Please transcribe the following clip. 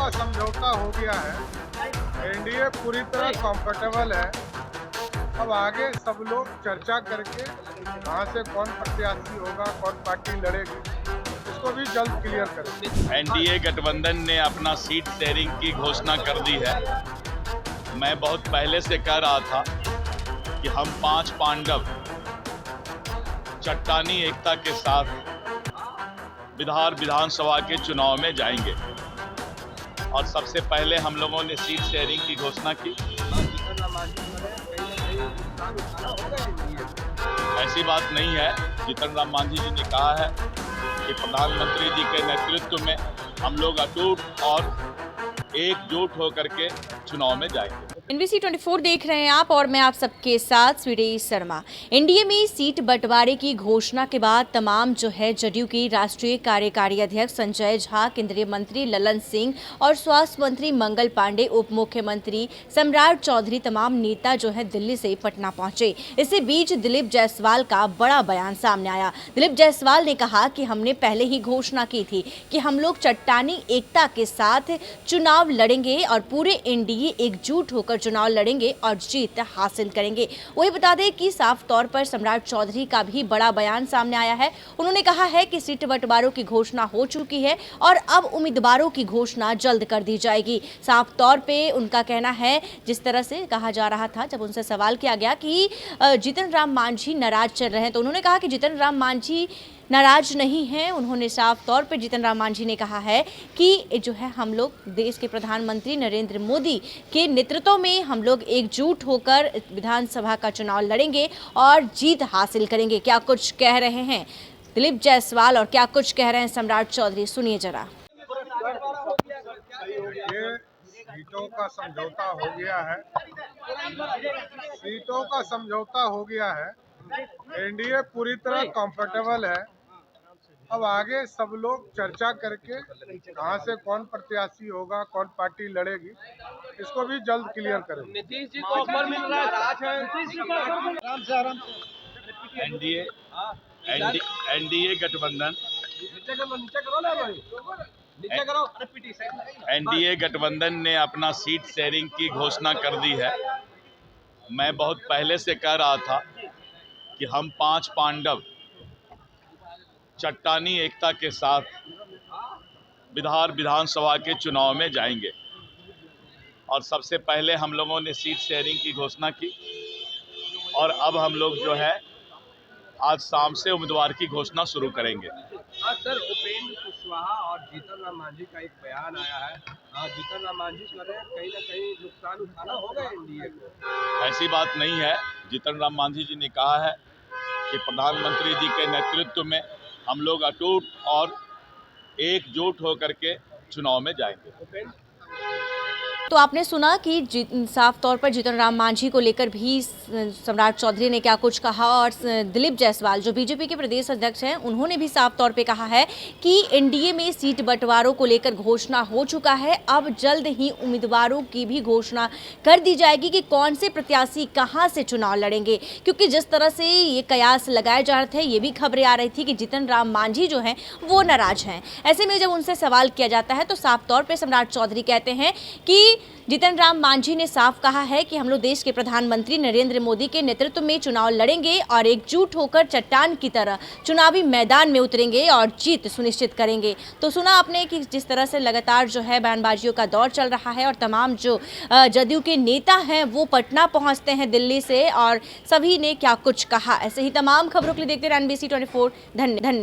का समझौता हो गया है। एनडीए पूरी तरह कंफर्टेबल है। अब आगे सब लोग चर्चा करके कहाँ से कौन प्रत्याशी होगा, कौन पार्टी लड़ेगी, इसको भी जल्द क्लियर करेंगे। एनडीए गठबंधन ने अपना सीट शेयरिंग की घोषणा कर दी है। मैं बहुत पहले से कह रहा था कि हम 5 पांडव चट्टानी एकता के साथ विधानसभा के चुनाव में जाएंगे और सबसे पहले हम लोगों ने सीट शेयरिंग की घोषणा की। ऐसी बात नहीं है। जीतन राम मांझी जी ने कहा है कि प्रधानमंत्री जी के नेतृत्व में हम लोग अटूट और एकजुट होकर के चुनाव में जाएंगे। NBC 24 देख रहे हैं आप और मैं आप सबके साथ स्वीटी शर्मा। एनडीए में सीट बंटवारे की घोषणा के बाद तमाम जो है जदयू की राष्ट्रीय कार्यकारी अध्यक्ष संजय झा, केंद्रीय मंत्री ललन सिंह और स्वास्थ्य मंत्री मंगल पांडे, उप मुख्यमंत्री सम्राट चौधरी, तमाम नेता जो है दिल्ली से पटना पहुंचे। इसी बीच दिलीप जायसवाल का बड़ा बयान सामने आया। दिलीप जायसवाल ने कहा कि हमने पहले ही घोषणा की थी कि हम लोग चट्टानी एकता के साथ चुनाव लड़ेंगे और पूरे एनडीए एकजुट होकर चुनाव लड़ेंगे और जीत हासिल करेंगे। वही बता दें कि साफ तौर पर सम्राट चौधरी का भी बड़ा बयान सामने आया है। उन्होंने कहा है कि सीट बंटवारों की घोषणा हो चुकी है और अब उम्मीदवारों की घोषणा जल्द कर दी जाएगी। साफ तौर पे उनका कहना है, जिस तरह से कहा जा रहा था जब उनसे सवाल किया गया कि जीतन राम मांझी नाराज चल रहे हैं, तो उन्होंने कहा कि जीतन राम मांझी नाराज नहीं है। उन्होंने साफ तौर पर जीतन राम मांझी ने कहा है कि जो है हम लोग देश के प्रधानमंत्री नरेंद्र मोदी के नेतृत्व में हम लोग एकजुट होकर विधानसभा का चुनाव लड़ेंगे और जीत हासिल करेंगे। क्या कुछ कह रहे हैं दिलीप जायसवाल और क्या कुछ कह रहे हैं सम्राट चौधरी, सुनिए जरा। ये सीटों का समझौता हो गया है। सीटों का समझौता हो गया है। एनडीए पूरी तरह कंफर्टेबल है। अब आगे सब लोग चर्चा करके कहाँ से कौन प्रत्याशी होगा, कौन पार्टी लड़ेगी, इसको भी जल्द क्लियर करेंगे। नीतीश जी को ऑफर मिल रहा है। एनडीए गठबंधन एनडीए गठबंधन ने अपना सीट शेयरिंग की घोषणा कर दी है। मैं बहुत पहले से कह रहा था कि हम 5 पांडव चट्टानी एकता के साथ विधानसभा के चुनाव में जाएंगे और सबसे पहले हम लोगों ने सीट शेयरिंग की घोषणा की और अब हम लोग जो है आज शाम से उम्मीदवार की घोषणा शुरू करेंगे। सर, उपेंद्र कुशवाहा और जीतन राम मांझी का एक बयान आया है। जीतन राम मांझी कह रहे हैं कहीं ना कहीं नुकसान उठाना होगा एनडीए को। ऐसी बात नहीं है। जीतन राम मांझी जी ने कहा है कि प्रधानमंत्री जी के नेतृत्व में हम लोग अटूट और एकजुट होकर के चुनाव में जाएंगे। तो आपने सुना कि साफ तौर पर जीतन राम मांझी को लेकर भी सम्राट चौधरी ने क्या कुछ कहा और दिलीप जायसवाल जो बीजेपी के प्रदेश अध्यक्ष हैं, उन्होंने भी साफ तौर पे कहा है कि एनडीए में सीट बंटवारों को लेकर घोषणा हो चुका है। अब जल्द ही उम्मीदवारों की भी घोषणा कर दी जाएगी कि कौन से प्रत्याशी कहां से चुनाव लड़ेंगे, क्योंकि जिस तरह से ये कयास लगाए जा रहे थे, ये भी खबरें आ रही थी कि जीतन राम मांझी जो हैं वो नाराज हैं। ऐसे में जब उनसे सवाल किया जाता है तो साफ तौर पर सम्राट चौधरी कहते हैं कि जीतन राम मांझी ने साफ कहा है कि हम लोग देश के प्रधानमंत्री नरेंद्र मोदी के नेतृत्व में चुनाव लड़ेंगे और एकजुट होकर चट्टान की तरह चुनावी मैदान में उतरेंगे और जीत सुनिश्चित करेंगे। तो सुना आपने कि जिस तरह से लगातार जो है बयानबाजियों का दौर चल रहा है और तमाम जो जदयू के नेता हैं वो पटना पहुंचते हैं दिल्ली से और सभी ने क्या कुछ कहा। ऐसे ही तमाम खबरों के लिए देखते रहिए NBC 24। धन्यवाद।